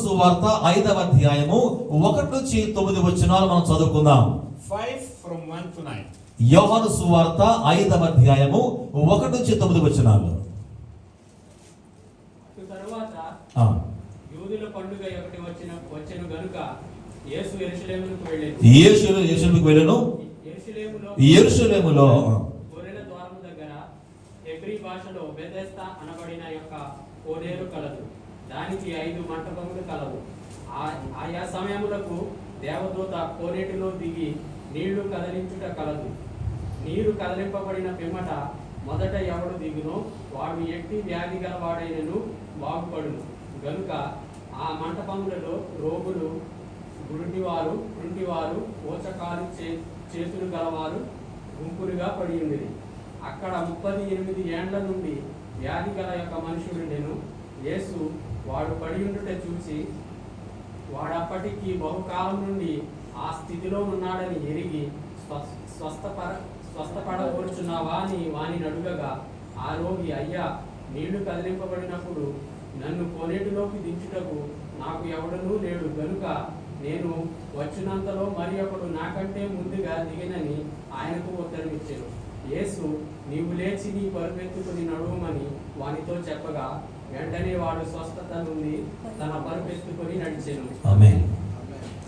సువార్త 5వ అధ్యాయము 1 నుంచి 9 వచనాలు మనం చదువుకుందాం. 5 from 1 to 9. యోహాను సువార్త 5వ అధ్యాయము 1 నుంచి 9 వచనాలు. తరువాత యూదుల పండుగ ఒకటి వచ్చిన గనుక యేసు యెరూషలేముకు వెళ్ళెను. యెరూషలేములో గొర్రెల ద్వారము దగ్గర హెబ్రీ భాషలో బెతెస్దా అనబడిన యొక్క కోనేరు కలదు. దానికి 5 మంటపములు కలవు. ఆయా సమయములకు దేవదూత కోనేటిలో దిగి నీళ్లు కదలించుట కలదు. నీరు కదలింపబడిన పిమ్మట మొదట ఎవడు దిగునో వాడు ఎట్టి వ్యాధి గలవాడైనను బాగుపడును. గనుక ఆ మంటపములలో రోగులు, గురుటివారు, కుంటివారు, ఓచకాలు చేతులు గలవారు గుంపులుగా పడి ఉండేది. అక్కడ 38 ఏండ్ల నుండి వ్యాధి గల యొక్క మనుషుడుండెను. యేసు వాడు పడి ఉండుట చూసి వాడప్పటికి బహుకాలం నుండి ఆ స్థితిలో ఉన్నాడని ఎరిగి స్వస్థపడవచ్చున్నావా అని వాని అడుగగా ఆ రోగి, అయ్యా, నీళ్లు కదిలింపబడినప్పుడు నన్ను కోనేటిలోకి దించుటకు నాకు ఎవడనూ లేడు గనుక నేను వచ్చినంతలో మరి ఒకడు నాకంటే ముందుగా దిగినని ఆయనకు ఉత్తరమిచ్చాను. యేసు, నీవు లేచి నీ పరుపెత్తుకుని నడువమని వానితో చెప్పగా వెంటనే వాడు స్వస్థత నుండి తన పరుపెత్తుకుని నడిచెను. ఆమేన్.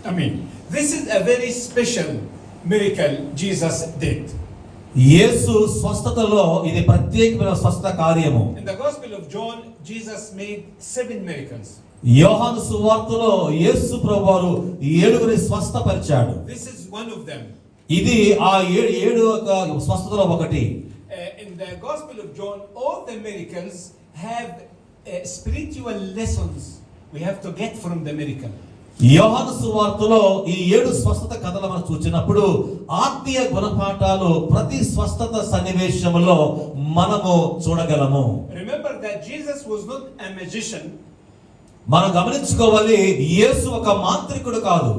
Amen. This is a very special miracle Jesus did. యేసు స్వస్థతలో ఇది ప్రత్యేకమైన స్వస్థ కార్యము. In the Gospel of John, Jesus made 7 miracles. యోహాను సువార్తలో యేసు ప్రభువారు 7 స్వస్థపరిచాడు. This is one of them. ఇది ఆ 7 స్వస్థతలో ఒకటి. In the Gospel of John, all the miracles have spiritual lessons we have to get from the miracle. యోహాను సువార్తలో ఈ 7 స్వస్థత కథలు మనం చూసినప్పుడు ఆత్మీయ గుణపాఠాలు ప్రతి స్వస్థత సన్నివేశంలో మనము చూడగలము. Remember that Jesus was not a magician. మనం గమనించుకోవాలి, యేసు ఒక మాంత్రికుడు కాదు.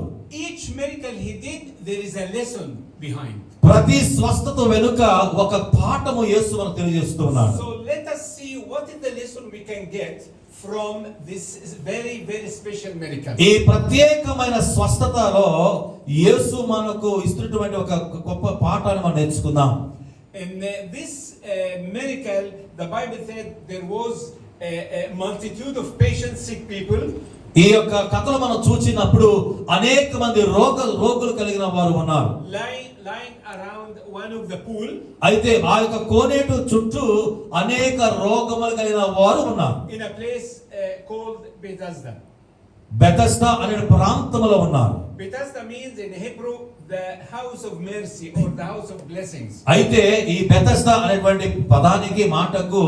Each miracle he did, there is a lesson behind. ప్రతి స్వస్థత వెనుక ఒక పాఠము యేసు మనకు తెలియజేస్తున్నాడు. So let us see what is the lesson we can get from this very special miracle. ఈ ప్రత్యేకమైన స్వస్థతలో యేసు మనకు ఇస్తున్నటువంటి ఒక గొప్ప పాఠాన్ని మనం నేర్చుకుందాం. In this miracle, the Bible said there was a multitude of patient sick people. ఈ యొక్క కథలు మనం చూసినప్పుడు అనేక మంది రోగులు కలిగిన వారు ఉన్నారు. Lying around one of the pool. అయితే ఆ యొక్క కోనేటు చుట్టూ అనేక రోగములు కలిగిన వారు ఉన్నారు. In a place called Bethesda. Bethesda అనే ప్రాంతంలో ఉన్నారు. Bethesda means in Hebrew the house of mercy or the house of blessings. అయితే ఈ బెతెస్దా అనేటువంటి పదానికి మాటకు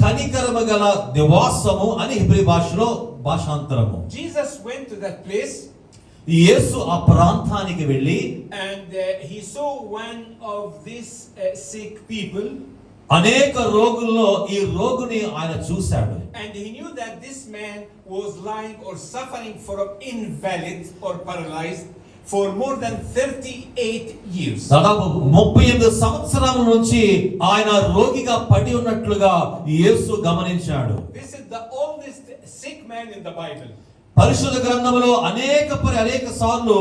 కనికరము గల నివాసము అని హెబ్రీ భాషలో భాషాంతరము. Jesus went to that place. యేసు ఆ ప్రాంతానికి వెళ్ళి And he saw one of these sick people. అనేక రోగుల్లో ఈ రోగిని ఆయన చూశాడు. And he knew that this man was lying or suffering from invalid or paralyzed for more than 38 years. దాదాపు 38 సంవత్సరాల నుంచి ఆయన రోగిగా పడి ఉన్నట్లుగా యేసు గమనించాడు. This is the oldest sick man in the Bible. పరిశుద్ధ గ్రంథంలో అనేక సార్లు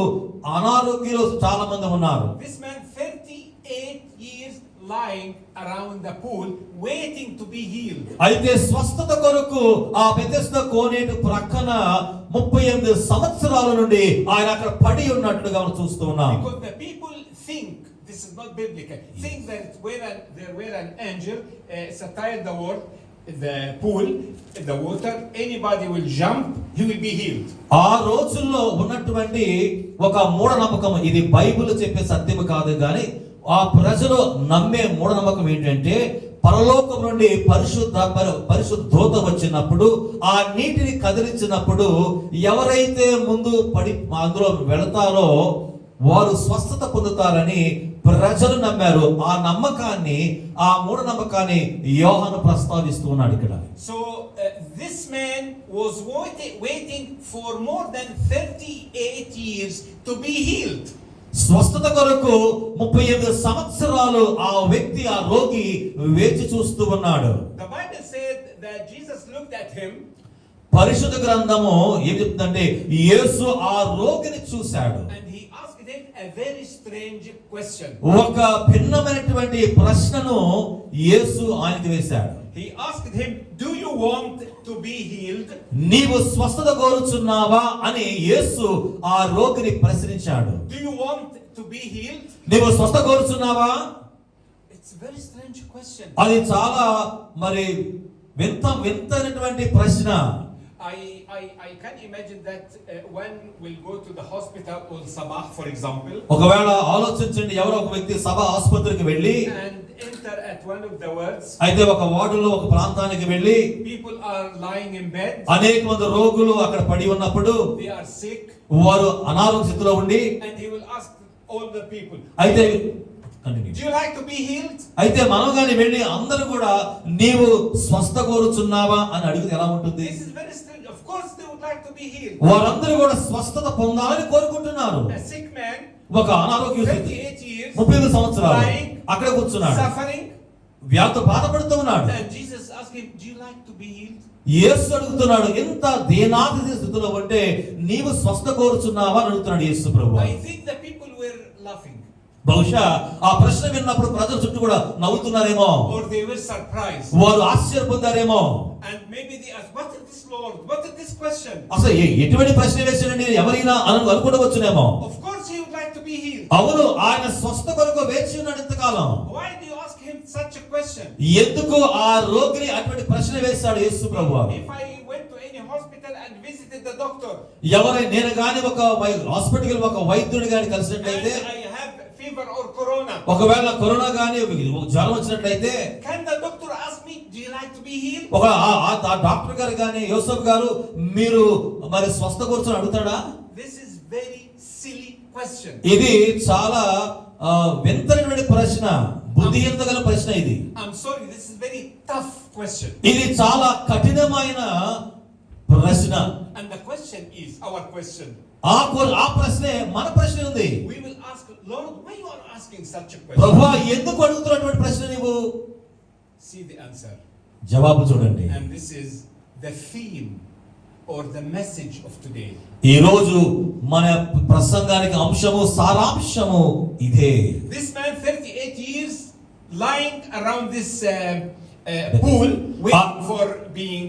అనారోగ్యులు చాలా మంది ఉన్నారు. This man 38 years lying around the pool waiting to be healed. అయితే స్వస్థత కొరకు ఆ బెతెస్దా కోనేటి ప్రక్కన 38 సంవత్సరాల నుండి ఆయన అక్కడ పడి ఉన్నట్లుగా మనం చూస్తూ ఉన్నాం. Because the people think this is not biblical. Think that there were an angel satire the word the pool, the water, anybody will jump, he will be healed. ఆ రోజుల్లో ఉన్నటువంటి ఒక మూఢనమ్మకం, ఇది బైబిల్ చెప్పే సత్యం కాదు కానీ ఆ ప్రజలు నమ్మే మూఢనమ్మకం ఏంటంటే పరలోకం నుండి పరిశుద్ధోత వచ్చినప్పుడు ఆ నీటిని కదిలించినప్పుడు ఎవరైతే ముందు పడి అందులో వెళతారో వారు స్వస్థత పొందుతారని ప్రజలు నమ్మారు. ఆ నమ్మకాన్ని, ఆ మూఢనమ్మకాన్ని యోహాను ప్రస్తావిస్తున్నాడు ఇక్కడ. So this man was waiting for more than 38 years to be healed. స్వస్థత కొరకు 38 సంవత్సరాలు ఆ వ్యక్తి, ఆ రోగి వేచి చూస్తూ ఉన్నాడు. The Bible said that Jesus looked at him. పరిశుద్ధ గ్రంథము ఏం చెప్తుందంటే యేసు ఆ రోగిని చూశాడు. And he asked him a very strange question. ఒక భిన్నమైనటువంటి ప్రశ్నను యేసు ఆయనకి వేశాడు. He asked him, do you want to be healed? నీవు స్వస్థత కోరుచున్నావా అని యేసు ఆ రోగిని ప్రశ్నించాడు. Do you want to be healed? నీవు స్వస్థత కోరుచున్నావా? It's a very strange question. అది చాలా మరి వింతైనటువంటి ప్రశ్న. I can imagine that one will go to the hospital on Sabah, for example, ఒకవేళ ఆలోచించండి, ఎవరో ఒక వ్యక్తి సభ ఆసుపత్రికి వెళ్ళి and enter at one of the wards. అయితే ఒక వార్డులో ఒక ప్రాంతానికి వెళ్ళి People are lying in bed. అనేక మంది రోగులు అక్కడ పడి ఉన్నప్పుడు They are sick, వారు అనారోగ్య స్థితిలో ఉండి and he will ask all the people, అయితే do you like to be healed? అయితే మనం గాని వెళ్ళి అందరూ కూడా నీవు స్వస్థ కోరుచున్నావా అని అడిగితే ఎలా ఉంటుంది? This is very strange. Of course, they would like to be healed. వారందరూ కూడా స్వస్థత పొందాలని కోరుకుంటున్నారు. A sick man, ఒక అనారోగ్య స్థితి 38 years, 35 సంవత్సరాలు lying, అక్కడ కూర్చున్నాడు, suffering, వ్యాధితో బాధపడుతూ ఉన్నాడు. and Jesus asked him, do you like to be healed? యేసు అడుగుతున్నాడు, ఎంత దీనాతి స్థితిలో ఉంటే నీవు స్వస్థ కోరుచున్నావా అని అడుగుతున్నాడు యేసు ప్రభువు. I think the people were laughing, బహుశా ఆ ప్రశ్న విన్నప్పుడు ప్రజల చుట్టూ కూడా నవ్వుతున్నారేమో, or they were surprised, వారు ఆశ్చర్య పొందారేమో. and maybe they asked, what is this, Lord? What is this question? అసలు ఎటువంటి ప్రశ్న వేసాడండి ఎవరైనా అనుకోవచ్చునేమో. Of course he would like to be healed. అవును, ఆయన స్వస్థ కొరకు వేచి ఉన్నాడు ఇంతకాలం. Why do you ask him such a question? ఎందుకు ఆ రోగిని అటువంటి ప్రశ్న వేశాడు యేసు ప్రభువు? If I went to any hospital and visited the doctor, ఎవరైనా నేను గాని ఒక హాస్పిటల్ ఒక వైద్యుడి గాని కలిసినట్లయితే, and I have fever or corona, ఒకవేళ కరోనా గాని జ్వరం వచ్చినట్లయితే, can the doctor ask me, do you like to be healed? ఒక ఆ డాక్టర్ గారు గాని యోసేఫ్ గారు మీరు మరి స్వస్థ కోరుచని అడుగుతాడా? This is very silly question. ఇది చాలా వింతైనటువంటి ప్రశ్న, బుద్ధిహీనత గల ప్రశ్న ఇది. I'm sorry, this is very tough question. ఇది చాలా కఠినమైన ప్రశ్న. And the question is our question. ఆ ప్రశ్నే మన ప్రశ్న ఉంది. We will ask, Lord, why you are asking such a question? ప్రభువా ఎందుకు అడుగుతున్నటువంటి ప్రశ్న నీవు? See the answer. జవాబు చూడండి. And this is the theme or the message of today. ఈ రోజు మన ప్రసంగానికి అంశము సారాంశము ఇదే. This man 38 years lying around this pool waiting for being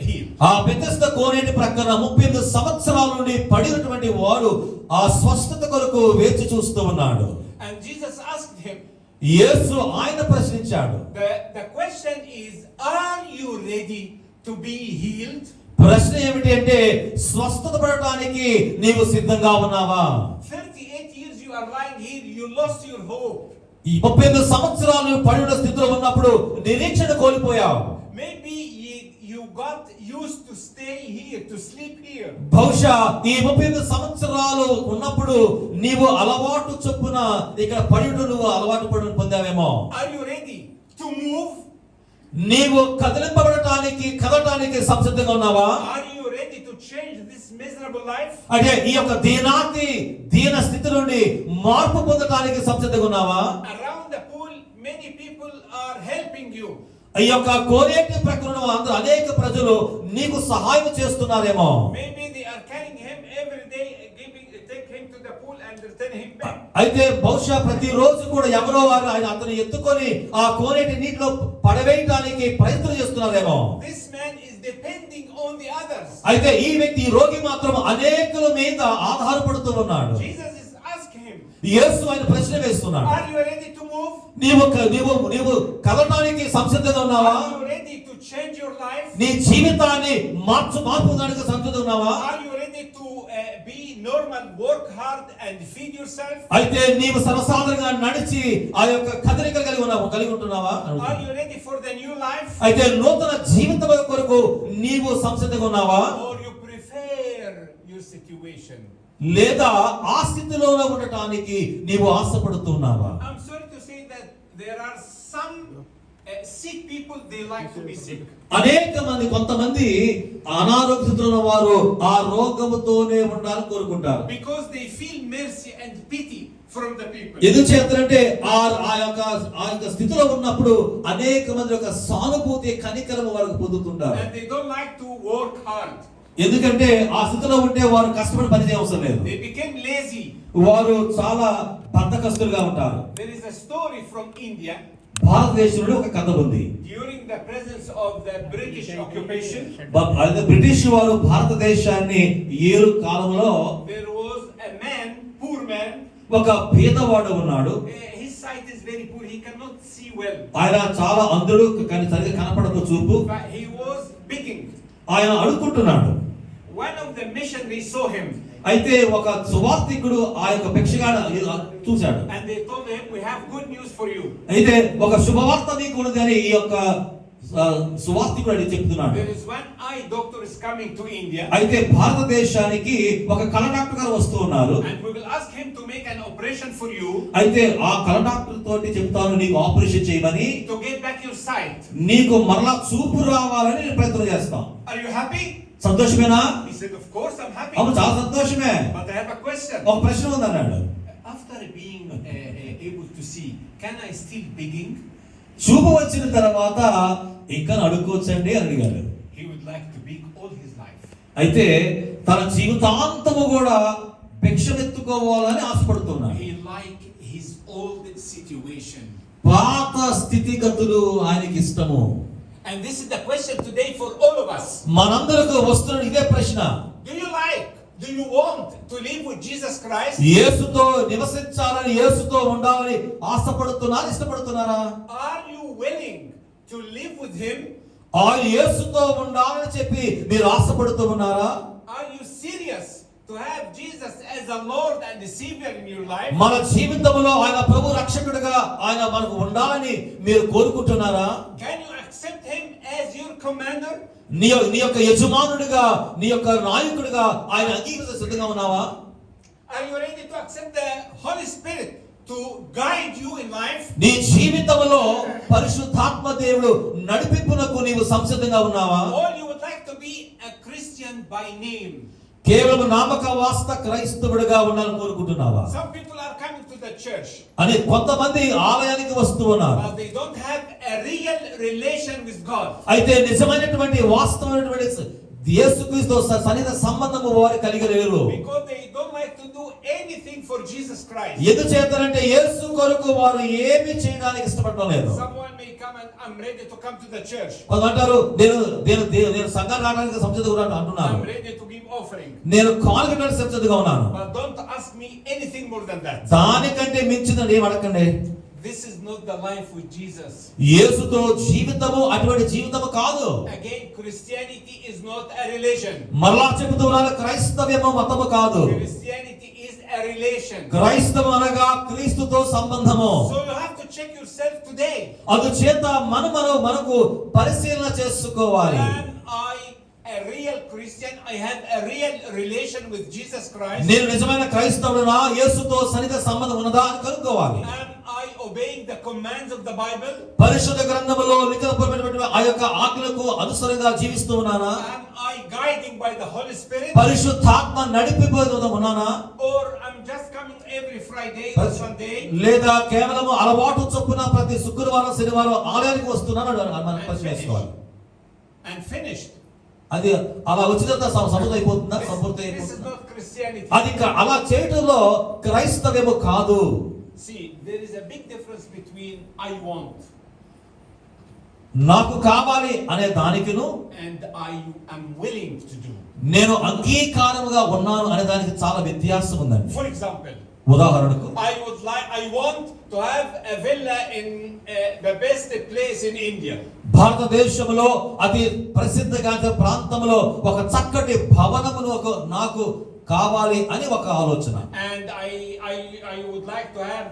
healed. ఆ బెతెస్ద కోనేటి ప్రక్కన 38 సంవత్సరాల నుండి పడినటువంటి వాడు ఆ స్వస్థత కొరకు వేచి చూస్తూ ఉన్నాడు. And Jesus asked him, యేసు ఆయన ప్రశ్నించాడు. the question is, are you ready to be healed? ప్రశ్న ఏమిటి అంటే స్వస్థత పడటానికి నీవు సిద్ధంగా ఉన్నావా? 38 years you are lying here, you lost your hope. ఈ 38 సంవత్సరాలు పడిన స్థితిలో ఉన్నప్పుడు నిరీక్షణ కోల్పోయావు. Maybe you got used to stay here, to sleep here. బహుశా ఈ 38 సంవత్సరాలు ఉన్నప్పుడు నీవు అలవాటు చొప్పున ఇక్కడ పడిన నువ్వు అలవాటు పడి పొందావేమో. Are you ready to move? నీవు కదలింపబడటానికి కదలటానికి సంసిద్ధంగా ఉన్నావా? Are you ready to change this miserable life? అంటే ఈ యొక్క దీన స్థితి నుండి మార్పు పొందటానికి సంసిద్ధంగా ఉన్నావా? Around the pool, many people are helping you. ఈ యొక్క కోనేటి ప్రక్కన అందరూ అనేక ప్రజలు నీకు సహాయం చేస్తున్నారేమో. Maybe they are carrying him every day, take him to the pool and return him back. అయితే బహుశా ప్రతిరోజు కూడా ఎవరో వారు అతను ఎత్తుకొని ఆ కోనేటి నీటిలో పడవేయడానికి ప్రయత్నం చేస్తున్నారేమో. This man is depending on the others. అయితే ఈ వ్యక్తి ఈ రోగి మాత్రం అనేకుల మీద ఆధారపడుతూ ఉన్నాడు. Jesus is asking him, యేసు ఆయన ప్రశ్న వేస్తున్నాడు. are you ready to move? నీవు కదలటానికి సంసిద్ధంగా ఉన్నావా? Are you ready to change your life? నీ జీవితాన్ని మార్పుదానికి సంసిద్ధంగా ఉన్నావా? Are you ready to be normal, work hard and feed yourself? అయితే నీవు సర్వసాధారణంగా నడిచి ఆ యొక్క కదలికలు కలిగి ఉంటున్నావా? Are you ready for the new life? అయితే నూతన జీవితం కొరకు నీవు సంసిద్ధంగా ఉన్నావా? Or you prefer your situation? లేదా ఆ స్థితిలోనే ఉండటానికి నీవు ఆశపడుతున్నావా? I'm sorry to say that there are some sick people, they like to be sick. అనేక మంది కొంతమంది అనారోగ్యంతో ఉన్న వారు ఆ రోగముతోనే ఉండాలని కోరుకుంటారు. Because they feel mercy and pity from the people. ఎందుచేతంటే ఆ యొక్క స్థితిలో ఉన్నప్పుడు అనేక మంది యొక్క సానుభూతి కనికరము వారికి పొందుతుంటారు. And they don't like to work hard. ఎందుకంటే ఆ స్థితిలో ఉంటే వారు కష్టపడి పని చేయవసరం లేదు. They became lazy. వారు చాలా బద్ధకస్తులుగా ఉంటారు. There is a story from India. భారతదేశంలో ఒక కథ ఉంది. During the presence of the British occupation, అయితే బ్రిటిష్ వారు భారతదేశాన్ని ఏలు కాలంలో there was a man, poor man. ఒక పేదవాడు ఉన్నాడు. His sight is very poor. He cannot see well. ఆయన చాలా అంధుడు, కానీ సరిగ్గా కనపడదు చూపు. But he was begging. ఆయన అడుగుతున్నాడు. One of the missionaries saw him. అయితే ఒక సువార్థికుడు ఆ యొక్క భిక్షగాడు చూశాడు. And they told him, we have good news for you. అయితే ఒక శుభవార్త నీకు ఉన్నదని ఈ యొక్క సువార్థికుడు అని చెప్తున్నాడు. There is one eye doctor is coming to India. అయితే భారతదేశానికి ఒక కళ్ళ డాక్టర్ గారు వస్తూ ఉన్నారు. And we will ask him to make an operation for you. అయితే ఆ కళ్ళ డాక్టర్ తోటి చెప్తాను నీకు ఆపరేషన్ చేయమని, To get back your sight. నీకు మరలా చూపు రావాలని నేను ప్రయత్నం చేస్తాం. Are you happy? సంతోషమేనా? He said, of course I'm happy. అవును, చాలా సంతోషమే. But I have a question. ఒక ప్రశ్న ఉంది అన్నాడు. After being able to see, can I still begging? చూపు వచ్చిన తర్వాత ఇంకా అడుక్కోవచ్చండి అని అడిగాడు. He would like to beg all his life. అయితే తన జీవితాంతము కూడా భిక్షమెత్తుకోవాలని ఆశపడుతున్నాడు. He like his old situation. పాత స్థితిగతులు ఆయనకి ఇష్టము. And this is the question today for all of us. మనందరకు వస్తున్న ఇదే ప్రశ్న. Do you want to live with Jesus Christ? యేసుతో నివసించాలని, యేసుతో ఉండాలని ఆశపడుతున్నారా, ఇష్టపడుతున్నారా? Are you willing to live with him? ఆ యేసుతో ఉండాలని చెప్పి మీరు ఆశపడుతూ ఉన్నారా? Are you serious to have Jesus as a Lord and the Savior in your life? మన జీవితంలో ఆయన ప్రభు రక్షకుడిగా ఆయన మనకు ఉండాలని మీరు కోరుకుంటున్నారా? Can you accept him as your commander? నీ యొక్క యజమానుడిగా, నీ యొక్క నాయకుడిగా ఆయన అంగీకరించ సిద్ధంగా ఉన్నావా? Are you ready to accept the Holy Spirit to guide you in life? నీ జీవితంలో పరిశుద్ధాత్మ దేవుడు నడిపింపునకు నీవు సంసిద్ధంగా ఉన్నావా? Or you would like to be a Christian by name? కేవలం నామక వాస్త క్రైస్తవుడిగా ఉండాలని కోరుకుంటున్నావా? Some people are coming to the church, అని కొంతమంది ఆలయానికి వస్తూ ఉన్నారు. but they don't have a real relation with God. అయితే నిజమైనటువంటి వాస్తవమైనటువంటి యేసుక్రీస్తు సన్నిధి సంబంధము వారు కలిగి లేరు. Because they don't like to do anything for Jesus Christ. ఎందుచేతనంటే యేసు కొరకు వారు ఏమీ చేయడానికి ఇష్టపడడం లేదు. Someone may come and I'm ready to come to the church. కొందరు అంటారు నేను సంఘానికి రావడానికి సంసిద్ధంగా అంటున్నాను. I'm ready to give offering. నేను కానుకలకు సంసిద్ధంగా ఉన్నాను. But don't ask me anything more than that. దానికంటే మించినది ఏం అడగండి. This is not the life with Jesus. యేసుతో జీవితము అటువంటి జీవితము కాదు. Again, Christianity is not a religion. మరలా చెబుతున్నాను, క్రైస్తవ్యము మతము కాదు. Christianity is a relation. క్రైస్తవం అనగా క్రీస్తుతో సంబంధము. So you have to check yourself today. అందుచేత మనకు పరిశీలన చేసుకోవాలి. Am I a real Christian? I have a real relation with Jesus Christ. నేను నిజమైన క్రైస్తవుడునా, యేసుతో సన్నిహిత సంబంధం ఉన్నదా అని కనుక్కోవాలి. Am I obeying the commands of the Bible? పరిశుద్ధ గ్రంథములో లిఖితమైనటువంటి ఆ యొక్క ఆజ్ఞలకు అనుసరంగా జీవిస్తూ ఉన్నానా? Am I guiding by the Holy Spirit? పరిశుద్ధాత్మ నడిపిపోతూ ఉన్నానా? Or I'm just coming every Friday or Sunday? లేదా కేవలం అలవాటు చొప్పున ప్రతి శుక్రవారం శనివారం ఆలయానికి వస్తున్నాను మనం పరిశీలించుకోవాలి. And finished. అది అలా వచ్చిన తర్వాత సంపూర్తి అయిపోతుందా? సంపూర్తి This is అయిపోతుందా? not Christianity. అది అలా చేయటంలో క్రైస్తవ్యము కాదు. See, there is a big difference between I want నాకు కావాలి అనే దానికిను and I am willing to do. నేను అంగీకారముగా ఉన్నాను అనే దానికి చాలా వ్యత్యాసం ఉందండి. For example, ఉదాహరణకు I want to have a villa in the best place in India. భారతదేశంలో అతి ప్రసిద్ధగాంచిన ప్రాంతంలో ఒక చక్కటి భవనమును నాకు కావాలి అని ఒక ఆలోచన. And I would like to have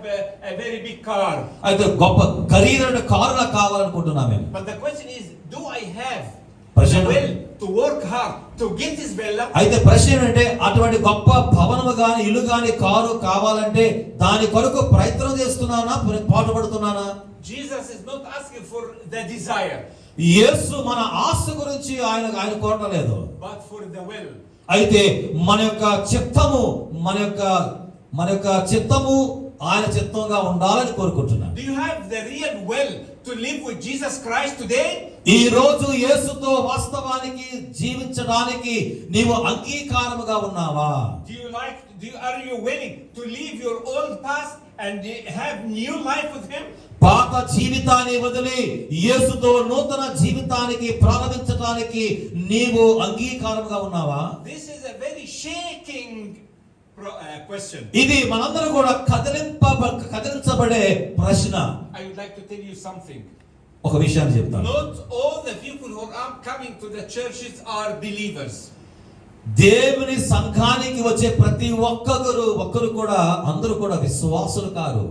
a very big car. అయితే గొప్ప ఖరీదైన కారు నాకు కావాలనుకుంటున్నాను నేను. But the question is, do I have ప్రశ్న the will to work hard to get this villa? అయితే ప్రశ్న ఏంటంటే అటువంటి గొప్ప భవనము గాని ఇల్లు గాని కారు కావాలంటే దాని కొరకు ప్రయత్నం చేస్తున్నానా, పాటుపడుతున్నానా? Jesus is not asking for the desire, యేసు మన ఆశ గురించి ఆయన కోరలేదు, but for the will. అయితే మన యొక్క చిత్తము ఆయన చిత్తంగా ఉండాలని కోరుకుంటున్నాను. Do you have the real will to live with Jesus Christ today? ఈ రోజు యేసుతో వాస్తవానికి జీవించడానికి నీవు అంగీకారముగా ఉన్నావా? Are you willing to leave your old past and have new life with him? పాత జీవితాన్ని వదిలి యేసుతో నూతన జీవితానికి ప్రారంభించడానికి నీవు అంగీకారముగా ఉన్నావా? This is a very shaking question. ఇది మనందరం కూడా కదిలించబడే ప్రశ్న. I would like to tell you something. ఒక విషయాన్ని చెప్తాను. Not all the people who are coming to the churches are believers. దేవుని సంఘానికి వచ్చే ప్రతి ఒక్కరు కూడా అందరూ కూడా విశ్వాసులు car.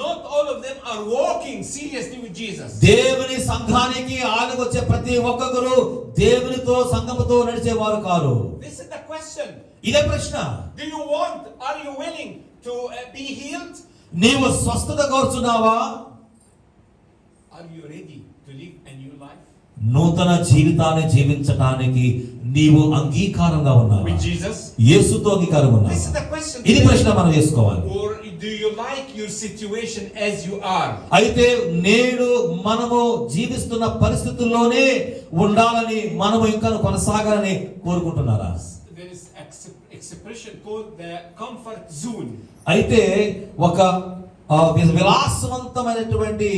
Not all of them are walking seriously with Jesus. దేవుని సంఘానికి ఆలకు వచ్చే ప్రతి ఒక్కరు దేవునితో సంఘముతో నడిచేవారు car. This is the question. ఇదే ప్రశ్న. Are you willing to be healed? నీవు స్వస్థత కోరుచున్నావా? Are you ready to live a new life? నూతన జీవితాన్ని జీవించడానికి నీవు అంగీకారంగా ఉన్నావా? With Jesus? యేసుతో అంగీకారంగా ఉన్నావా? This is the question. ఇది ప్రశ్న మనం వేసుకోవాలి. Or do you like your situation as you are? అయితే నేడు మనము జీవిస్తున్న పరిస్థితుల్లోనే ఉండాలని మనము ఇంకా కొనసాగాలని కోరుకుంటున్నారా? There is expression called the comfort zone. అయితే ఒక విలాసవంతమైనటువంటి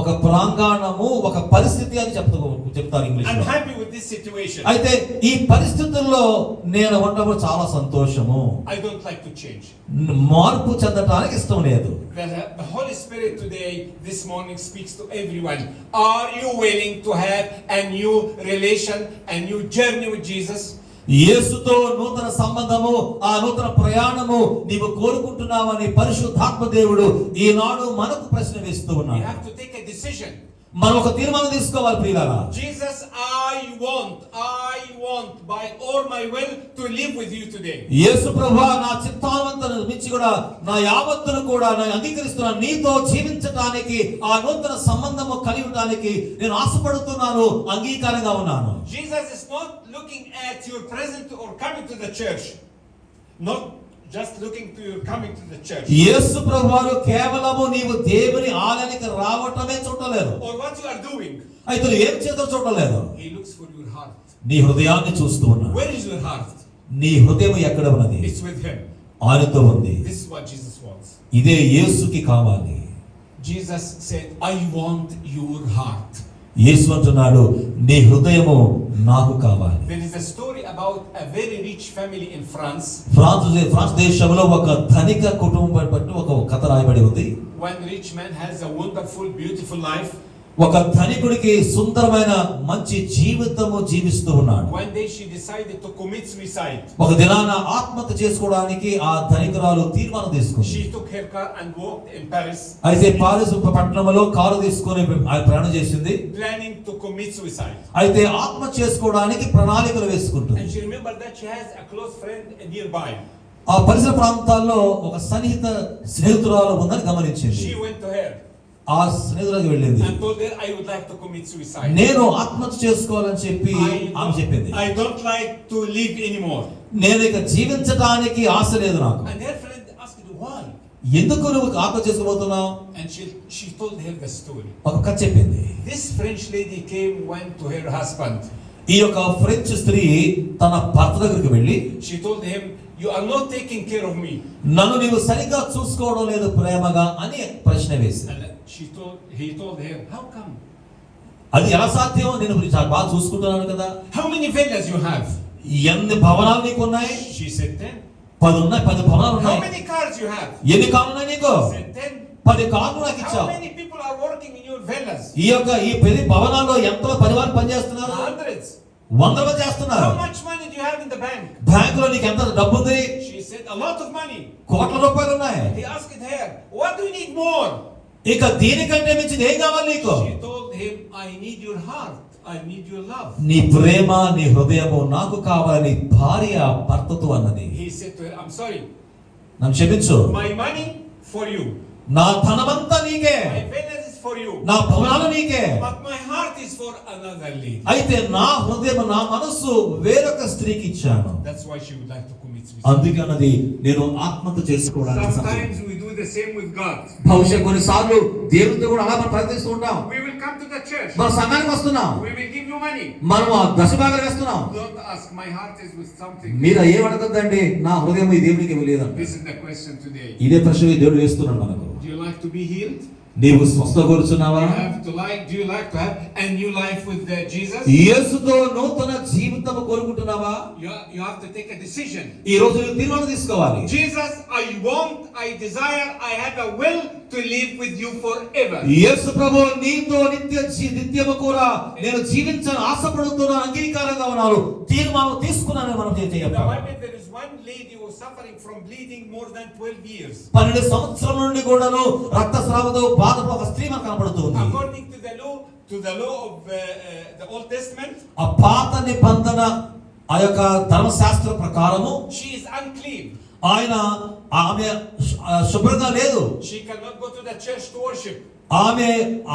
ఒక ప్రాంగణము, ఒక పరిస్థితి అని చెప్తారు English. I'm happy with this situation. అయితే ఈ పరిస్థితుల్లో నేను ఉండడం చాలా సంతోషము. I don't like to change. మార్పు చెందటానికి ఇష్టం లేదు. The Holy Spirit today, this morning, speaks to everyone. Are you willing to have a new relation, a new journey with Jesus? యేసుతో నూతన సంబంధము, ఆ నూతన ప్రయాణము నీవు కోరుకుంటున్నావని పరిశుద్ధాత్మ దేవుడు ఈనాడు మనకు ప్రశ్న వేస్తూ ఉన్నాడు. You have to take a decision. మనం ఒక తీర్మానం తీసుకోవాలి ప్రియులారా. Jesus, I want by all my will to live with you today. యేసు ప్రభువా, నా చిత్తావంతను మించి కూడా నా యావత్తును కూడా నేను అంగీకరిస్తున్నాను. నీతో జీవించడానికి, ఆ నూతన సంబంధము కలిగడానికి నేను ఆశపడుతున్నాను, అంగీకారంగా ఉన్నాను. Jesus is not looking at your present or coming to the church. Not just looking to your coming to the church. యేసు ప్రభువారు కేవలము నీవు దేవుని ఆలయానికి రావటమే చూడలేదు. Or what you are doing. అయితే ఏం చేస్తావు చూడలేదు. He looks for your heart. నీ హృదయాన్ని చూస్తూ ఉన్నాడు. Where is your heart? నీ హృదయం ఎక్కడ ఉన్నది? It's with him. ఆయనతో ఉంది. This is what Jesus wants. ఇదే యేసుకి కావాలి. Jesus said, I want your heart. యేసు అంటున్నాడు, నీ హృదయము నాకు కావాలి. There is a story about a very rich family in France. France దేశంలో ఒక ధనిక కుటుంబం పట్టు ఒక కథ రాయబడి ఉంది. One rich man has a wonderful, beautiful life. ఒక ధనికుడికి సుందరమైన మంచి జీవితము జీవిస్తూ ఉన్నాడు. One day she decided to commit suicide. ఒక దినాన ఆత్మహత్య చేసుకోవడానికి ఆ ధనికురాలు తీర్మానం తీసుకుంది. She took her car and walked in Paris. అయితే పారిస్ పట్టణంలో కారు తీసుకొని ప్రయాణం చేసింది. Planning to commit suicide. అయితే ఆత్మహత్య చేసుకోవడానికి ప్రణాళికలు వేసుకుంటుంది. And she remembered that she has a close friend nearby. ఆ పరిసర ప్రాంతాల్లో ఒక సన్నిహిత స్నేహితురాలు ఉందని గమనించింది. She went to her. ఆ స్నేహితురాలికి వెళ్ళింది. And told her, I would like to commit suicide. నేను ఆత్మహత్య చేసుకోవాలని చెప్పి ఆమె చెప్పింది. I don't like to live anymore. నేను ఇక జీవించడానికి ఆశ లేదు నాకు. And her friend asked, why? ఎందుకు నువ్వు ఆత్మహత్య చేసుకోబోతున్నావు? And she told her the story. ఒక కథ చెప్పింది. This French lady went to her husband. ఈ యొక్క ఫ్రెంచ్ స్త్రీ తన భర్త దగ్గరికి వెళ్ళి, She told him, you are not taking care of me. నన్ను నీవు సరిగ్గా చూసుకోవడం లేదు ప్రేమగా అని ప్రశ్న వేసి. And he told her, how come? అది ఎలా సాధ్యం? నేను చాలా బాగా చూసుకుంటున్నాను కదా. How many villas you have? ఎన్ని భవనాలు నీకు ఉన్నాయి? She said 10. 10 ఉన్నాయి. 10 భవనాలు How ఉన్నాయి. many cars you have? ఎన్ని కార్లు ఉన్నాయి నీకు? Said 10. 10 కార్లు నాకు How ఇచ్చావు. many people are working in your villas? ఈ 10 భవనాల్లో ఎంత పరివారం పనిచేస్తున్నారు? Hundreds. 100 మంది చేస్తున్నారు. How much money do you have in the bank? బ్యాంకులో నీకు ఎంత డబ్బు ఉంది? She said, a lot of money. కోట్ల రూపాయలు ఉన్నాయి. He asked her, what do you need more? ఇక దీనికంటే మించింది ఏం కావాలి నీకు? She told him, I need your heart. I need your love. నీ ప్రేమ, నీ హృదయము నాకు కావాలని భార్య భర్తతో అన్నది. He said to her, I'm sorry. నన్ను క్షమించు. My money for you. నా ధనమంతా నీకే. My villas is for you. నా భవనాలు నీకే, But my heart is for another lady. అయితే నా హృదయం నా మనస్సు వేరొక స్త్రీకి ఇచ్చాను. That's why she would like to commit suicide. అందుకన్నది నేను ఆత్మహత్య చేసుకోవడానికి సంసిద్ధం. Sometimes we do the same with God. బహుశా కొన్నిసార్లు దేవునితో కూడా అలా మనం ప్రయత్నిస్తూ ఉంటాం. We will come to the church. మన సంఘానికి వస్తున్నాం, We will give you money. మనం ఆ దశభాగాలు వేస్తున్నాం. Don't ask, my heart is with something. మీరు ఏం అడగద్దండి, నా హృదయం ఈ దేవునికి ఇవ్వలేదంట. This is the question today. ఇదే ప్రశ్న దేవుడు వేస్తున్నాడు మనకు. Do you like to be healed? నీవు స్వస్థ కోరుచున్నావా? Do you like to have a new life with Jesus? యేసుతో నూతన జీవితం కోరుకుంటున్నావా? You have to take a decision. ఈ రోజు నువ్వు తీర్మానం తీసుకోవాలి. Jesus, I want, I desire, I have a will to live with you forever. యేసు ప్రభువు నీతో నిత్యము కూడా నేను జీవించాలని ఆశపడుతున్న అంగీకారంగా ఉన్నాను, తీర్మానం తీసుకున్నానని మనం In the చెప్పాలి. Bible there is one lady who was suffering from bleeding more than 12 years. 12 సంవత్సరాల నుండి కూడాను రక్తస్రావంతో బాధపడే ఒక స్త్రీ మనకు కనబడుతుంది. According to the law of the Old Testament, ఆ పాత నిబంధన ఆ యొక్క ధర్మశాస్త్ర ప్రకారము she is unclean. ఆమె శుభ్రంగా లేదు. She cannot go to the church to worship. ఆమె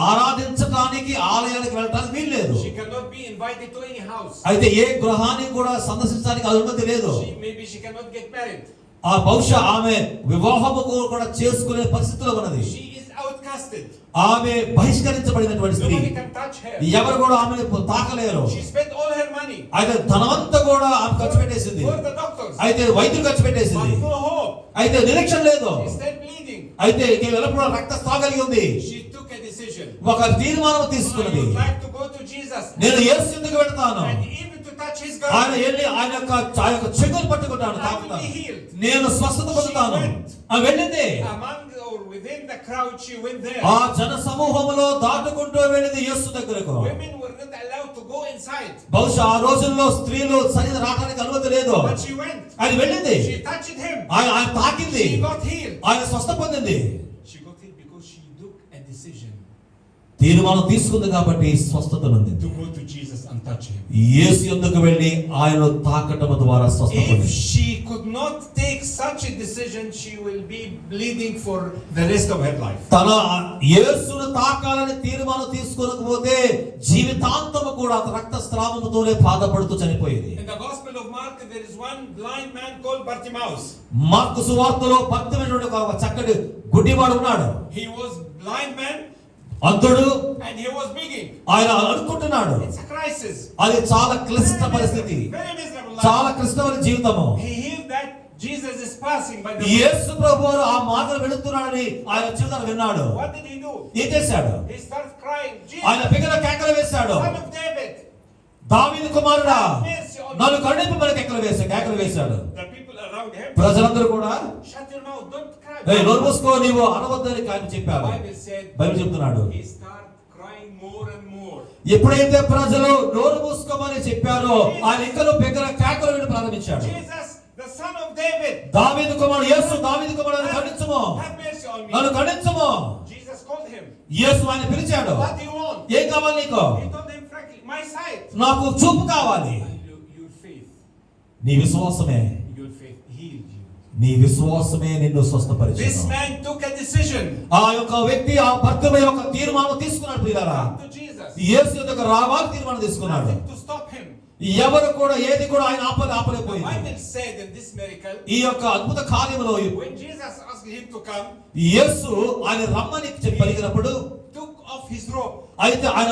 ఆరాధించడానికి ఆలయానికి వెళ్ళడానికి వీల్లేదు. She cannot be invited to any house. అయితే ఏ గృహాన్ని కూడా సందర్శించడానికి అనుమతి లేదు. Maybe she cannot get married. ఆ బహుశా ఆమె వివాహము కూడా చేసుకునే పరిస్థితిలో ఉన్నది. She is outcasted. ఆమె బహిష్కరించబడినటువంటి స్త్రీ. Nobody can touch her. ఎవరు కూడా ఆమెను తాకలేరు. She spent all her money. అయితే ధనమంతా కూడా ఆమె ఖర్చు పెట్టేసింది. For the doctors. అయితే వైద్యులు ఖర్చు పెట్టేసింది. But no hope. అయితే నిరీక్షణ లేదు. She is still bleeding. అయితే ఎల్లప్పుడూ రక్తస్రావం కలిగి ఉంది. She took a decision. ఒక తీర్మానం I తీసుకున్నది. would like to go to Jesus. నేను యేసు యొద్దకు వెళ్తాను. And even to touch his ఆయన garment. వెళ్ళి ఆయన యొక్క చెంగులు పట్టుకుంటాను, తాకుతాను. నేను స్వస్థత పొందుతాను. ఆమె వెళ్ళింది. Among or within the crowd, she went there. ఆ జన సమూహములో దాటుకుంటూ వెళ్ళింది యేసు దగ్గరకు. Women were not allowed to go inside. బహుశా ఆ రోజుల్లో స్త్రీలు సరిగ్గా రావడానికి అనుమతి లేదు. But she went. ఆయన వెళ్ళింది. She touched him. ఆయన తాకింది. She got healed. ఆయన స్వస్థ పొందింది. She got healed because she took a decision తీర్మానం తీసుకుంది కాబట్టి స్వస్థత పొందింది. to go to Jesus and touch him. యేసు యొద్దకు వెళ్ళి ఆయన తాకటం ద్వారా స్వస్థ If పొందింది. she could not take such a decision, she will be bleeding for the rest of her life. తన యేసును తాకాలని తీర్మానం తీసుకోకపోతే జీవితాంతము కూడా రక్తస్రావముతోనే బాధపడుతూ చనిపోయేది. In the Gospel of Mark, there is one blind man called Bartimaeus. Mark సువార్తలో భక్తమైనటువంటి ఒక చక్కటి గుడ్డివాడు ఉన్నాడు. He was blind man అంతుడు. and he was begging. ఆయన అనుకుంటున్నాడు. It's a crisis. అది చాలా క్లిష్ట పరిస్థితి, Very miserable చాలా life. క్లిష్టమైన జీవితము. He heard that Jesus is passing by the way. యేసు ప్రభువు ఆ మార్గం వెళుతున్నాడని ఆయన జీవితాన్ని విన్నాడు. What did he do? ఏం చేశాడు? He started crying, ఆయన Jesus, బిగ్గర కేకలు వేశాడు. son of David. దావీదు కుమారుడా, నన్ను కరుణింపు మరి కేకలు వేశాడు. The people around him, ప్రజలందరూ కూడా shut your mouth, don't cry. ఏయ్ నోరు మూసుకో, నీవు అనవద్దని ఆయన The చెప్పారు. Bible said బైబిల్ చెప్తున్నాడు, he started crying more and more. ఎప్పుడైతే ప్రజలు నోరు మూసుకోమని చెప్పారో ఆయన ఇంకా బిగ్గర కేకలు వేయడం ప్రారంభించాడు. Jesus, the son of David, దావీదు కుమారుడు యేసు, దావీదు కుమారుడు నన్ను కరుణించుము, have mercy on me. నన్ను కరుణించుము. Jesus called him. యేసు ఆయన పిలిచాడు. What do you want? ఏం కావాలి నీకు? He told him frankly, my sight. నాకు చూపు కావాలి. Your faith, నీ విశ్వాసమే, your faith healed you. నీ విశ్వాసమే నిన్ను This స్వస్థపరిచింది. man took a decision. ఆ యొక్క వ్యక్తి ఆ భర్తమై ఒక తీర్మానం తీసుకున్నాడు. ప్రియులారా, Come to Jesus. యేసు యొద్దకు రావాలి తీర్మానం తీసుకున్నాడు. Nothing to stop him. ఎవరు కూడా ఏది కూడా ఆయన The ఆపలేకపోయింది. Bible said in this miracle, ఈ యొక్క అద్భుత కార్యములో when Jesus asked him to come, యేసు ఆయన రమ్మని చెప్పి పలికినప్పుడు took off his robe. అయితే ఆయన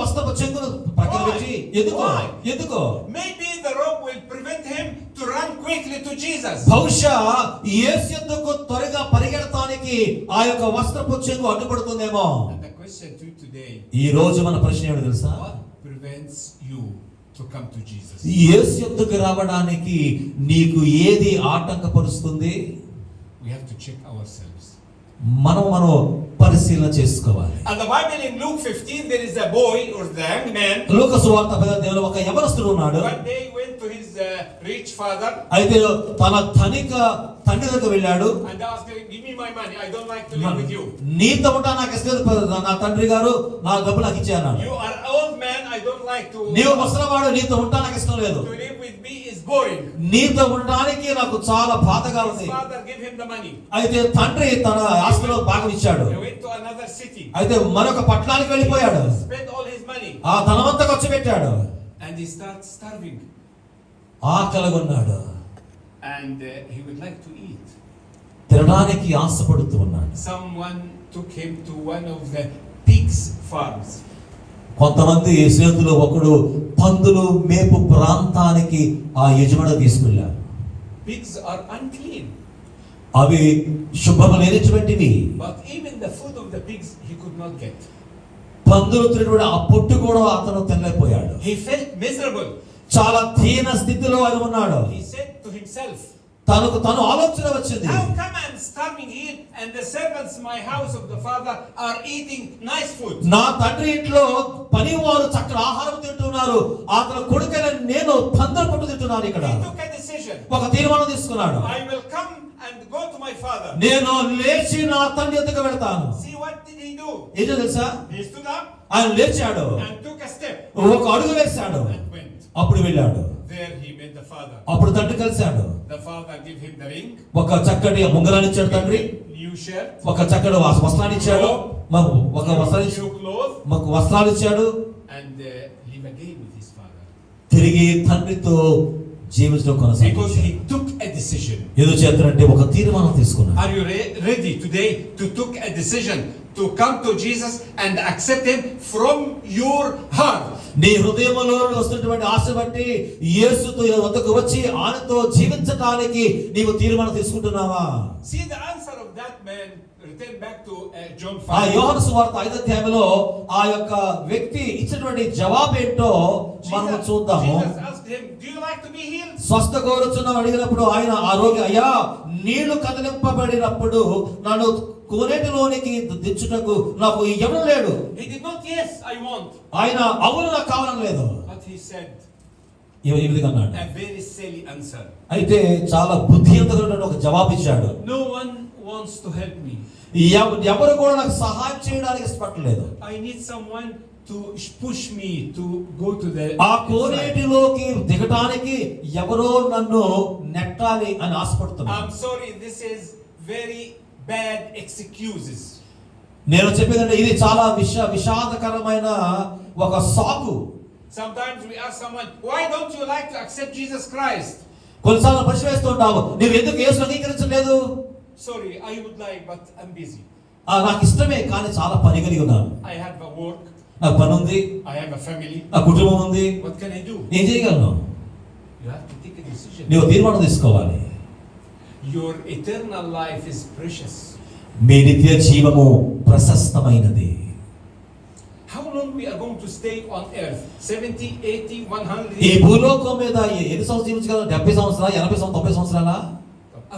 వస్త్రపు చెంగును పక్కన పెట్టి ఎందుకో Maybe the robe will prevent him to run quickly to Jesus. బహుశా యేసు యొద్దకు త్వరగా పరిగెడతానికి ఆ యొక్క వస్త్రపు చెంగు అడ్డుపడుతుందేమో. And the question to you today, ఈ రోజు మన ప్రశ్న ఏమిటో తెలుసా? what prevents you to come to Jesus? యేసు యొద్దకు రావడానికి నీకు ఏది ఆటంకపరుస్తుంది? We have to check ourselves. మనం పరిశీలన చేసుకోవాలి. And the Bible in Luke 15, there is a boy or the young man. లూకా సువార్త 15 ఒక యవనస్తుడు ఉన్నాడు. One day he went to his rich father అయితే తన ధనిక తండ్రి దగ్గరికి వెళ్ళాడు. and asked him, give me my money, I don't like to live with you. నీతో ఉంటా నాకు ఇష్టం లేదు, నా తండ్రి గారు నా డబ్బు నాకు ఇచ్చే అన్నాడు. You are old man, I don't like to నీవు ముసలివాడు, నీతో ఉంటా నాకు ఇష్టం లేదు. live with me is boring. నీతో ఉండడానికి నాకు చాలా బాధగా His ఉంది. father gave him the money. అయితే తండ్రి తన ఆస్తిలో భాగం ఇచ్చాడు. He went to another city. అయితే మరొక పట్టణానికి వెళ్ళిపోయాడు. Spent all his money. ఆ ధనమంతా ఖర్చు పెట్టాడు. And he starts starving. ఆకలిగా ఉన్నాడు. And he would like to eat. తినడానికి ఆశపడుతూ ఉన్నాడు. Someone took him to one of the pigs farms. కొంతమంది స్నేహితులు ఒకడు పందులు మేపు ప్రాంతానికి ఆ యజమాని తీసుకెళ్ళారు. Pigs are unclean. అవి శుభ్రము లేనటువంటివి. But even the food of the pigs he could not get. పందులు తినటువంటి ఆ పొట్టు కూడా అతను తినలేకపోయాడు. He felt miserable. చాలా దీన స్థితిలో ఆయన ఉన్నాడు. He said to himself, తను ఆలోచన వచ్చింది. how come I'm starving here and the servants in my house of the father are eating nice food? నా తండ్రి ఇంట్లో పనివారు చక్కటి ఆహారం తింటున్నారు, అతని కొడుకైన నేను పందుల పొట్టు తింటున్నాను ఇక్కడ. He took a decision. ఒక తీర్మానం తీసుకున్నాడు. I will come and go to my father. నేను లేచి నా తండ్రి ఎదుగు వెళ్తాను. See what did he do? ఏదో తెలుసా? He stood up ఆయన లేచాడు, and took a step ఒక అడుగు వేశాడు, and went. అప్పుడు వెళ్ళాడు. There he met the father. అప్పుడు తండ్రి కలిశాడు. The father gave him the ring, ఒక చక్కటి ఉంగరాన్ని ఇచ్చాడు తండ్రి. new shirt, ఒక చక్కటి వస్త్రాన్ని ఇచ్చాడు. ఒక వస్త్రాన్ని new clothes, ఒక వస్త్రాలు ఇచ్చాడు. and live again with his father. తిరిగి తండ్రితో జీవించడం Because కొనసాగించాడు. he took a decision. ఏదో చేతనంటే ఒక తీర్మానం తీసుకున్నాడు. Are you ready today to take a decision to come to Jesus and accept him from your heart? నీ హృదయంలో వస్తున్నటువంటి ఆశ బట్టి యేసుతో వద్దకు వచ్చి ఆయనతో జీవించడానికి నీవు తీర్మానం తీసుకుంటున్నావా? See the answer of that man. Return back to John ఆ 5. యోహాను సువార్త 5వ అధ్యాయంలో ఆ యొక్క వ్యక్తి ఇచ్చినటువంటి జవాబు ఏంటో మనం చూద్దాము. Jesus asked him, "Do you like to be healed?" స్వస్థ కోరుచున్నావు అడిగినప్పుడు ఆయన ఆ రోగి, అయ్యా నీళ్లు కదిలింపబడినప్పుడు నన్ను కోనేటిలోనికి దించుటకు నాకు ఎవరు లేడు. He did not, "Yes, I want." ఆయన అవును నాకు కావాలని లేదు. But he said ఈ విధంగా అన్నాడు. a very silly answer. అయితే చాలా బుద్ధివంతుడైన ఒక జవాబు ఇచ్చాడు. No one wants to help me. ఎవరు కూడా నాకు సహాయం చేయడానికి ఇష్టపడలేదు. I need someone to push me to go to the ఆ కోనేటిలోకి దిగటానికి ఎవరో నన్ను నెట్టాలి అని ఆశపడుతున్నాను. I'm sorry, this is very bad excuses. నేను చెప్పేదంటే ఇది చాలా విషాదకరమైన ఒక సాకు. Sometimes we ask someone, "Why don't you like to accept Jesus Christ?" కొన్నిసార్లు ప్రశ్న వేస్తుంటావు, నువ్వు ఎందుకు యేసుని అంగీకరించలేదు? Sorry, I would like, but I'm busy. నాకు ఇష్టమే కానీ చాలా పని కలిగి ఉన్నాను. I have a work. నాకు పని ఉంది, I have a family. నా కుటుంబం ఉంది. What can I do? ఏం చేయగలను? You have to take a decision. నీవు తీర్మానం తీసుకోవాలి. Your eternal life is precious. మీ నిత్య జీవము ప్రశస్తమైనది. How long we are going to stay on earth? 70, 80, 100 ఈ years? భూలోకం మీద ఎన్ని సంవత్సరాలు జీవించగలరు? 70 సంవత్సరాలు, 80 సంవత్సరాలు, 90 సంవత్సరాలా?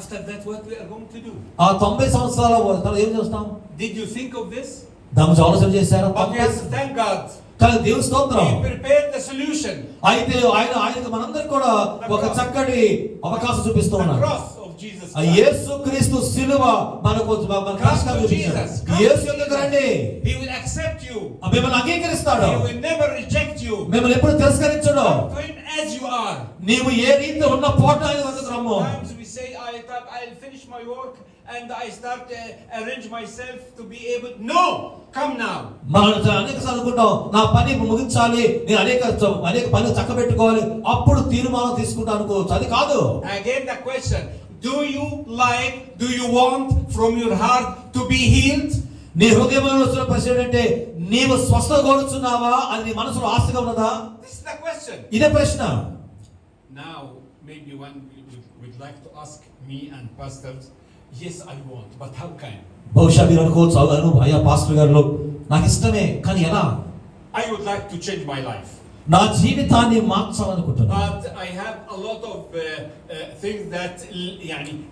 After that, what we are going to do? ఆ 90 సంవత్సరాల తర్వాత ఏం చేస్తాం? Did you think of this? దాని ఆలోచన చేశారా? But yes, thank God. కానీ దేవుని స్తోత్రం. He prepared the solution. అయితే ఆయనకు మనందరికి కూడా ఒక చక్కటి అవకాశం చూపిస్తూ The ఉన్నాడు. cross of Jesus ఆ Christ. యేసు క్రీస్తు శిలువ మనకు పరిష్కారం చూపించాడు. యేసు యొద్దకు రండి, He will accept you. మిమ్మల్ని అంగీకరిస్తాడు, He will never reject you. మిమ్మల్ని ఎప్పుడు తిరస్కరించడు. Come to Him as you are. నీవు ఏ రీతిలో ఉన్న పోట ఆయన వద్దకు రమ్ము. Sometimes we say, I'll finish my work and I start arrange myself to be able. No, come now. మనం అనేక సార్లు అనుకుంటాం, నా పని ముగించాలి, నేను అనేక పనులు చక్కబెట్టుకోవాలి, అప్పుడు తీర్మానం తీసుకుంటా అనుకోవచ్చు. అది కాదు. Again the question, do you want from your heart to be healed? నీ హృదయంలో వచ్చిన ప్రశ్న ఏంటంటే, నీవు స్వస్థత కోరుచున్నావా? అది నీ మనసులో ఆశగా ఉన్నదా? This is the question. ఇదే ప్రశ్న. Now, maybe one would like to ask me and pastors, yes, I want, but how can? బహుశా మీరు అనుకోవచ్చు, అవును అయ్యా పాస్టర్ గారు నాకు ఇష్టమే, కానీ ఎలా? I would like to change my life. నా జీవితాన్ని మార్చాలనుకుంటున్నాను. But I have a lot of things that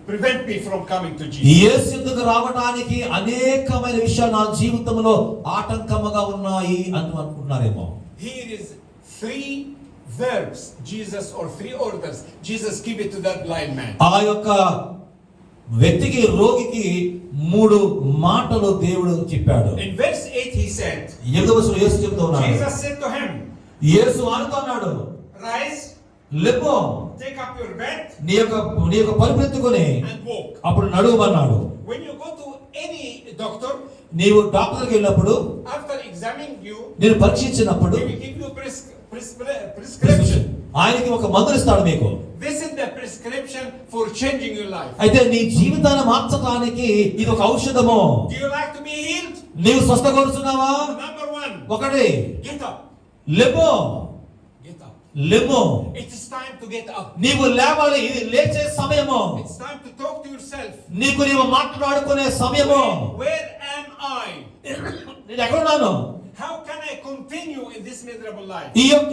prevent me from coming to Jesus. యేసు యొద్దకు రావడానికి అనేకమైన విషయాలు నా జీవితంలో ఆటంకముగా ఉన్నాయి అని అనుకుంటున్నారేమో. Here is 3 verbs, Jesus, or 3 orders. Jesus gave it to that blind man. ఆ యొక్క వ్యక్తికి, రోగికి 3 మాటలు దేవుడు చెప్పాడు. In verse 8 he said, 7వ వచనంలో యేసు చెప్తూ ఉన్నాడు, Jesus said to him, యేసు ఆయనతో అన్నాడు, "Rise, లెమ్మో, take up your bed, నీ యొక్క పరుపు ఎత్తుకొని and walk. అప్పుడు నడువమన్నాడు. When you go to any doctor, నీవు డాక్టర్కి వెళ్ళినప్పుడు, after examining you, నేను పరీక్షించినప్పుడు he will give you prescription. ఆయనకి ఒక మందులు ఇస్తాడు మీకు. This is the prescription for changing your life. అయితే నీ జీవితాన్ని మార్చడానికి ఇది ఒక ఔషధము. Do you like to be healed? నీవు స్వస్థ కోరుచున్నావా? Number one, ఒకటి, get up. లెమ్మో, Get up. లెమ్మో. It is time to get up. నీవు లేవాలి, ఇది లేచే సమయము. It's time to talk to yourself. నీవు మాట్లాడుకునే సమయము. Where am I? నేను ఎక్కడున్నాను? How can I continue in this miserable life?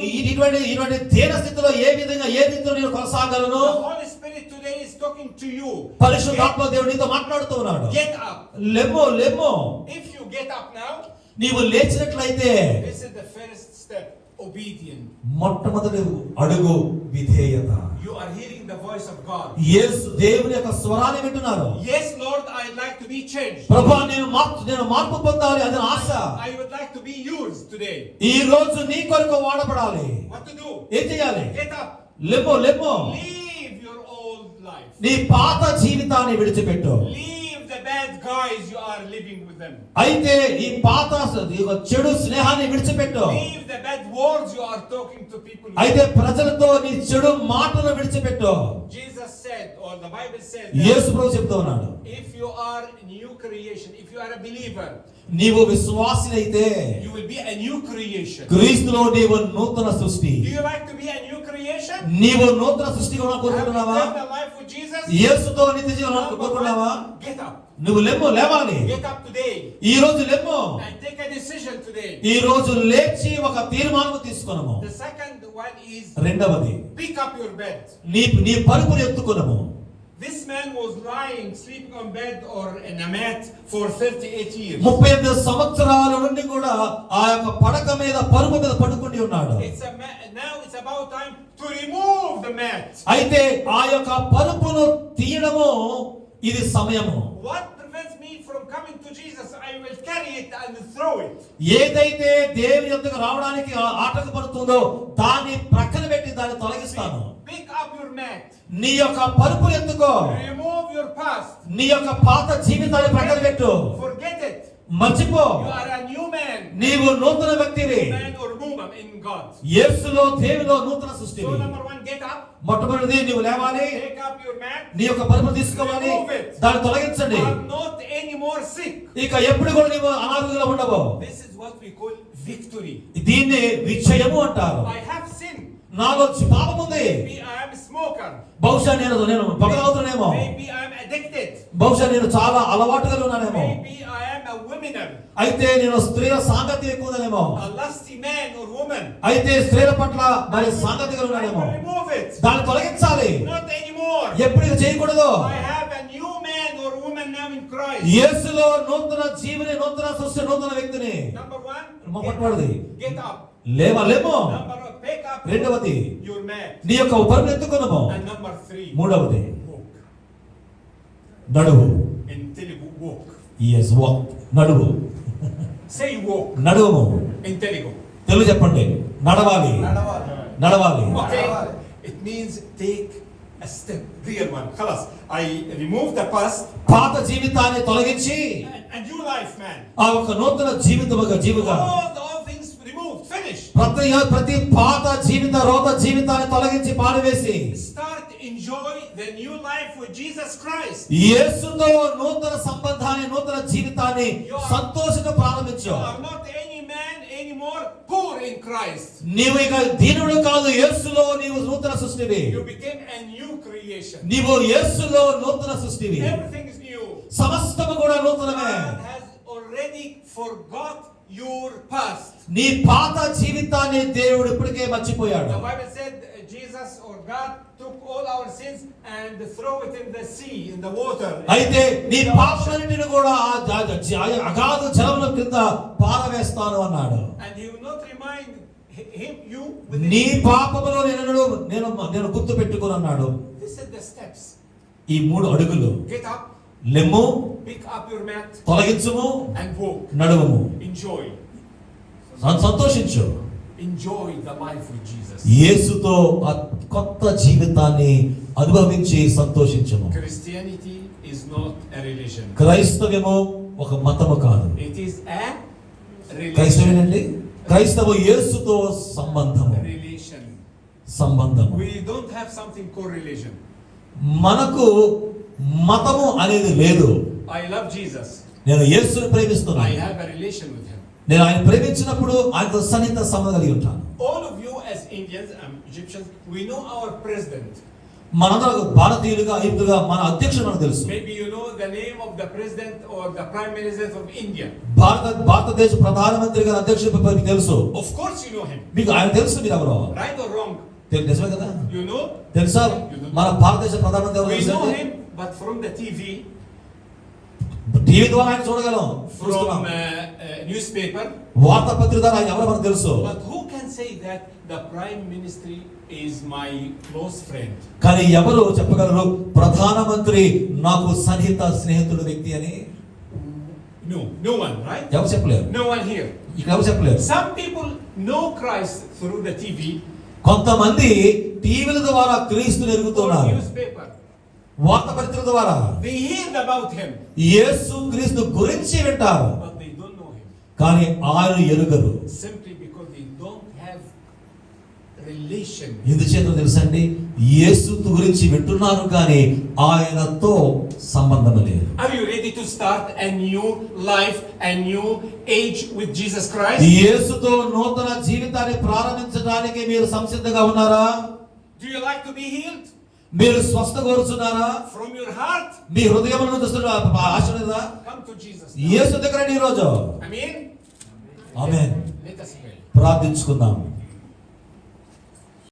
ఇటువంటి దీన స్థితిలో ఏ రీతిలో నేను కొనసాగలను? The Holy Spirit today is talking to you. పరిశుద్ధాత్మ దేవుడు నీతో మాట్లాడుతూ ఉన్నాడు. Get up. లెమ్మో, లెమ్మో. If you get up now, నీవు లేచినట్లయితే this is the first step, obedience. మొట్టమొదటి అడుగు విధేయత. You are hearing the voice of God. యేసు దేవుని యొక్క స్వరాన్ని వింటున్నారు. Yes, Lord, I'd like to be changed. ప్రభువా, నేను మార్పు పొందాలి, అది నా ఆశ. I would like to be yours today. ఈ రోజు నీ కొరకు వాడబడాలి. What to do? ఏం చేయాలి? Get up. లెమ్మో, లెమ్మో. Leave your old life. నీ పాత జీవితాన్ని విడిచిపెట్టు. Leave the bad guys you are living with them. అయితే ఈ పాత చెడు స్నేహాన్ని విడిచిపెట్టు. Leave the bad words you are talking to people with. అయితే ప్రజలతో నీ చెడు మాటలు విడిచిపెట్టు. Jesus said, or the Bible said, యేసు ప్రభు చెప్తూ ఉన్నాడు, if you are new creation, if you are a believer, నీవు విశ్వాసినైతే you will be a new creation. క్రీస్తులో నీవు నూతన సృష్టి. Do you like to be a new creation? నీవు నూతన సృష్టిగా Have you కోరుకుంటున్నావా? lived a life with Jesus? యేసుతో నిత్య జీవనం కోరుకుంటున్నావా? Get up. నువ్వు లెమ్మో, లేవాలి. Get up today ఈ రోజు లెమ్మో. and take a decision today. ఈ రోజు లేచి ఒక తీర్మానం తీసుకున్నాము. The second one is రెండవది, pick up your bed. నీ పరుపుని ఎత్తుకున్నాము. This man was lying, sleeping on bed or in a mat for 38 years. 38 సంవత్సరాల నుండి కూడా ఆ యొక్క పడక మీద, పరుపు మీద పడుకుని ఉన్నాడు. Now it's about time to remove the mat. అయితే ఆ యొక్క పరుపును తీయడము ఇది సమయము. What prevents me from coming to Jesus? I will carry it and throw it. ఏదైతే దేవుని యొద్దకు రావడానికి ఆటంకపడుతుందో దాన్ని ప్రక్కన పెట్టి దాన్ని తొలగిస్తాను. Pick up your mat. నీ యొక్క పరుపు ఎత్తుకో. Remove your past. నీ యొక్క పాత జీవితాన్ని ప్రక్కన పెట్టు. Forget it. మర్చిపో. You are a new man. నీవు నూతన వ్యక్తివి. Man or woman in God. యేసులో, దేవునిలో నూతన So సృష్టివి. number one, get up. మొట్టమొదటిది నీవు లేవాలి. Take up your mat. నీ యొక్క పరుపు తీసుకోవాలి, దాన్ని తొలగించండి. I'm not anymore sick. ఇక ఎప్పుడు కూడా నీవు అనారోగ్యంగా ఉండవు. This is what we call victory. దీన్ని విజయము అంటారు. I have sinned. నాలో పాపం ఉంది. Maybe I am a smoker. బహుశా నేను పొగలవుతున్నానేమో. Maybe I am addicted. బహుశా నేను చాలా అలవాటుగా ఉన్నానేమో. Maybe I am a womaner. అయితే నేను స్త్రీల సాంగత్యం ఎక్కువనేమో. A lusty man or woman. అయితే స్త్రీల పట్ల మరి సాంగత్యంగా I ఉన్నానేమో. will remove it. దాన్ని తొలగించాలి. Not anymore. ఎప్పుడు ఇక చేయకూడదు. I have a new man or woman now in Christ. యేసులో నూతన జీవిని, నూతన సృష్టి, నూతన వ్యక్తిని. Number one, మొట్టమొదటిది get up. లేవలేమో. Number one, pick up రెండవది your mat. నీ యొక్క పరుపును ఎత్తుకున్నాము. And number three, మూడవది walk. నడువు. In Telugu, walk. yes walk. నడువు. Say walk. నడువు. In Telugu. తెలుగు చెప్పండి. నడవాలి. నడవాలి. Okay. It means take a step. Real one. Khalas. I remove the past. పాత జీవితాన్ని తొలగించి A new life, man. ఆ ఒక నూతన జీవిగా All things removed. Finish. ప్రతి పాత రోత జీవితాన్ని తొలగించి పారవేసి Start enjoy the new life with Jesus Christ. యేసుతో నూతన సంబంధాన్ని, నూతన జీవితాన్ని సంతోషంగా ప్రారంభించు. You are not any man anymore poor in Christ. నీవు ఇక దీనుడు కాదు, యేసులో నీవు నూతన సృష్టివి. You became a new creation. నీవు యేసులో నూతన సృష్టివి. Everything is new. సమస్తము కూడా నూతనమే. God has already forgot your past. నీ పాత జీవితాన్ని దేవుడు ఇప్పటికే మర్చిపోయాడు. The Bible said Jesus or God took all our sins and throw it in the sea, in the water. అయితే నీ పాపములన్నిటిని కూడా అగాధ జలముల కింద పారవేస్తాను అన్నాడు. And he will not remind you with నీ పాపములో నేను గుర్తు పెట్టుకుని అన్నాడు. This is the steps. ఈ 3 అడుగులు. Get up, లెమ్ము, pick up your mat, తొలగించుము, and walk. నడువుము. Enjoy. సంతోషించు. enjoy the life with Jesus. యేసుతో ఆ కొత్త జీవితాన్ని అనుభవించి సంతోషించము. Christianity is not a religion. క్రైస్తవ్యము ఒక మతము కాదు. It is a క్రైస్తవం relation. ఏంటండి? క్రైస్తవం యేసుతో సంబంధము. Relation. సంబంధము. We don't have something called religion. మనకు మతము అనేది లేదు. I love Jesus. నేను యేసుని I ప్రేమిస్తున్నాను. have a relation with him. నేను ఆయన ప్రేమించినప్పుడు ఆయనతో సన్నిహిత సంబంధం కలిగి ఉంటాను. All of you as Indians and Egyptians, we know our president. మనందరూ భారతీయులుగా ఐదుగా మన అధ్యక్షుడు మనకు తెలుసు. Maybe you know the name of the president or the prime minister of India. భారతదేశ ప్రధానమంత్రి గారి అధ్యక్షుడు మీకు తెలుసు. Of course you know him. మీకు ఆయన తెలుసు. మీరు ఎవరో Right or wrong? నిజమే కదా? You know? తెలుసా? మన భారతదేశ ప్రధానమంత్రి ఎవరు We know తెలుసా? him, but from the TV, TV ద్వారా ఆయన చూడగలం, from చూస్తున్నాం. newspaper. వార్తాపత్రిక ద్వారా ఆయన ఎవరో మనకు తెలుసు. But who can say that the prime minister is my close friend? కానీ ఎవరు చెప్పగలరు ప్రధానమంత్రి నాకు సన్నిహిత స్నేహితుడు వ్యక్తి అని? No, no one, right? ఎవరు చెప్పలేరు. No one here. ఇక్కడ ఎవరు చెప్పలేరు. Some people know Christ through the TV కొంతమంది టీవీల ద్వారా క్రీస్తుని or ఎరుగుతున్నారు. newspaper. వార్తాపత్రిక ద్వారా They hear about him, యేసు క్రీస్తు గురించి వింటారు, but they don't know him. కానీ ఆయన ఎరుగరు. Simply because they don't have relation. ఎందుచేత తెలుసండి? యేసు గురించి వింటున్నారు కానీ ఆయనతో సంబంధం లేదు. Are you ready to start a new life, a new age with Jesus Christ? యేసుతో నూతన జీవితాన్ని ప్రారంభించడానికి మీరు సంసిద్ధంగా ఉన్నారా? Do you like to be healed? మీరు స్వస్థ కోరుచున్నారా? From your heart? మీ హృదయములో నుంచి ఆశ లేదా? Come to Jesus. యేసు దగ్గర ఈ రోజు Amen? ఆమేన్. Let us pray. ప్రార్థించుకుందాం.